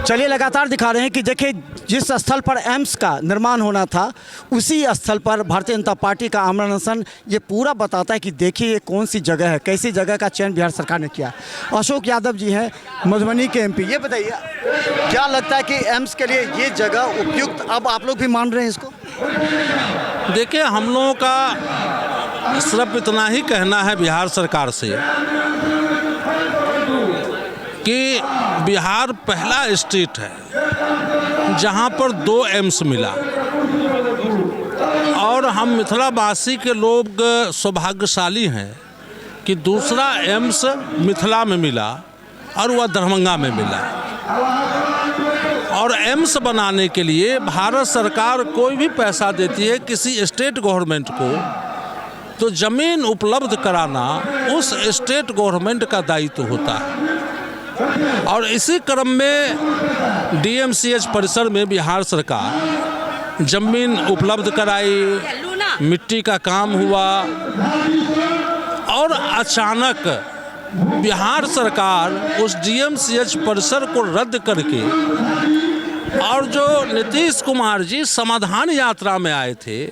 चलिए लगातार दिखा रहे हैं कि देखिए जिस स्थल पर एम्स का निर्माण होना था उसी स्थल पर भारतीय जनता पार्टी का आमरण अनशन ये पूरा बताता है कि देखिए ये कौन सी जगह है, कैसी जगह का चयन बिहार सरकार ने किया। अशोक यादव जी हैं मधुबनी के एमपी, ये बताइए क्या लगता है कि एम्स के लिए ये जगह उपयुक्त, अब आप लोग भी मान रहे हैं इसको? देखिए, हम लोगों का सिर्फ इतना ही कहना है बिहार सरकार से कि बिहार पहला स्टेट है जहां पर 2 एम्स मिला और हम मिथिलावासी के लोग सौभाग्यशाली हैं कि दूसरा एम्स मिथिला में मिला और वह दरभंगा में मिला। और एम्स बनाने के लिए भारत सरकार कोई भी पैसा देती है किसी स्टेट गवर्नमेंट को, तो ज़मीन उपलब्ध कराना उस स्टेट गवर्नमेंट का दायित्व होता है। और इसी क्रम में डीएमसीएच परिसर में बिहार सरकार ज़मीन उपलब्ध कराई, मिट्टी का काम हुआ और अचानक बिहार सरकार उस डीएमसीएच परिसर को रद्द करके, और जो नीतीश कुमार जी समाधान यात्रा में आए थे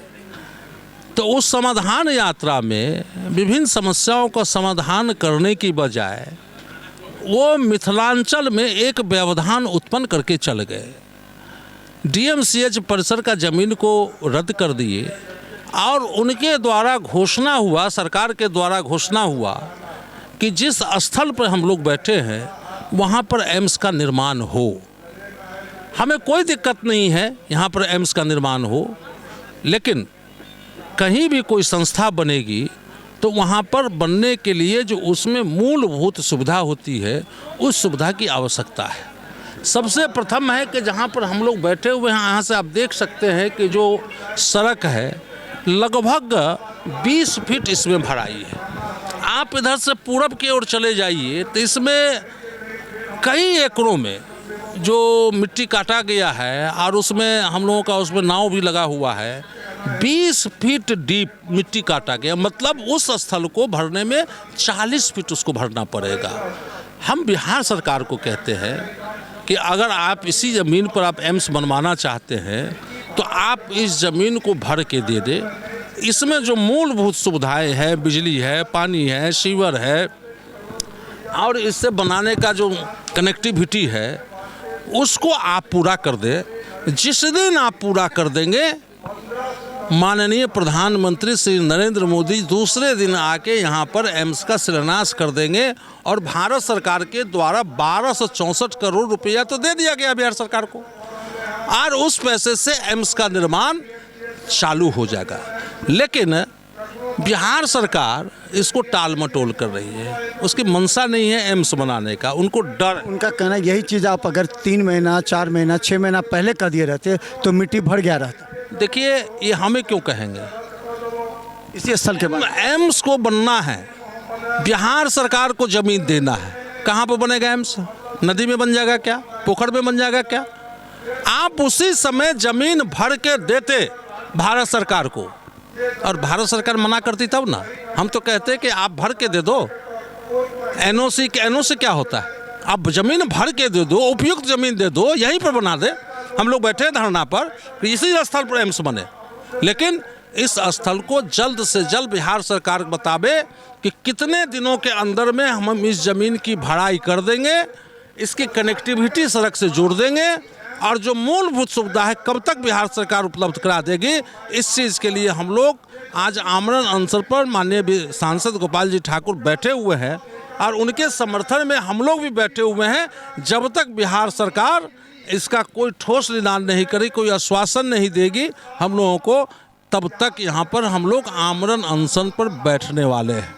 तो उस समाधान यात्रा में विभिन्न समस्याओं का समाधान करने की बजाय वो मिथिलांचल में एक व्यवधान उत्पन्न करके चल गए। डीएमसीएच परिसर का ज़मीन को रद्द कर दिए और उनके द्वारा घोषणा हुआ, सरकार के द्वारा घोषणा हुआ कि जिस स्थल पर हम लोग बैठे हैं वहाँ पर एम्स का निर्माण हो। हमें कोई दिक्कत नहीं है यहाँ पर एम्स का निर्माण हो, लेकिन कहीं भी कोई संस्था बनेगी तो वहाँ पर बनने के लिए जो उसमें मूलभूत सुविधा होती है उस सुविधा की आवश्यकता है। सबसे प्रथम है कि जहाँ पर हम लोग बैठे हुए हैं यहाँ से आप देख सकते हैं कि जो सड़क है लगभग 20 फीट इसमें भराई है। आप इधर से पूरब की ओर चले जाइए तो इसमें कई एकड़ों में जो मिट्टी काटा गया है और उसमें हम लोगों का उसमें नाव भी लगा हुआ है। 20 फीट डीप मिट्टी काटा गया, मतलब उस स्थल को भरने में 40 फीट उसको भरना पड़ेगा। हम बिहार सरकार को कहते हैं कि अगर आप इसी ज़मीन पर आप एम्स बनवाना चाहते हैं तो आप इस ज़मीन को भर के दे दे। इसमें जो मूलभूत सुविधाएं हैं, बिजली है, पानी है, सीवर है और इससे बनाने का जो कनेक्टिविटी है उसको आप पूरा कर दे। जिस दिन आप पूरा कर देंगे माननीय प्रधानमंत्री श्री नरेंद्र मोदी दूसरे दिन आके यहाँ पर एम्स का शिलान्यास कर देंगे और भारत सरकार के द्वारा 1264 करोड़ रुपया तो दे दिया गया बिहार सरकार को और उस पैसे से एम्स का निर्माण चालू हो जाएगा। लेकिन बिहार सरकार इसको टाल मटोल कर रही है, उसकी मंशा नहीं है एम्स बनाने का, उनको डर। उनका कहना यही चीज़ आप अगर 3 महीना 4 महीना 6 महीना पहले कर दिए रहते तो मिट्टी भर गया रहता। देखिए, ये हमें क्यों कहेंगे, इसी स्थल के बाद एम्स को बनना है, बिहार सरकार को ज़मीन देना है। कहाँ पर बनेगा एम्स? नदी में बन जाएगा क्या? पोखर में बन जाएगा क्या? आप उसी समय ज़मीन भर के देते भारत सरकार को और भारत सरकार मना करती तब ना। हम तो कहते हैं कि आप भर के दे दो। एनओसी क्या होता है? आप ज़मीन भर के दे दो, उपयुक्त ज़मीन दे दो, यहीं पर बना दे। हम लोग बैठे धरना पर कि इसी स्थल पर एम्स बने, लेकिन इस स्थल को जल्द से जल्द बिहार सरकार बतावे कि कितने दिनों के अंदर में हम इस ज़मीन की भराई कर देंगे, इसकी कनेक्टिविटी सड़क से जोड़ देंगे और जो मूलभूत सुविधा है कब तक बिहार सरकार उपलब्ध करा देगी। इस चीज़ के लिए हम लोग आज आमरण अनशन पर माननीय सांसद गोपाल जी ठाकुर बैठे हुए हैं और उनके समर्थन में हम लोग भी बैठे हुए हैं। जब तक बिहार सरकार इसका कोई ठोस निदान नहीं करेगी, कोई आश्वासन नहीं देगी हम लोगों को, तब तक यहाँ पर हम लोग आमरण अनशन पर बैठने वाले हैं।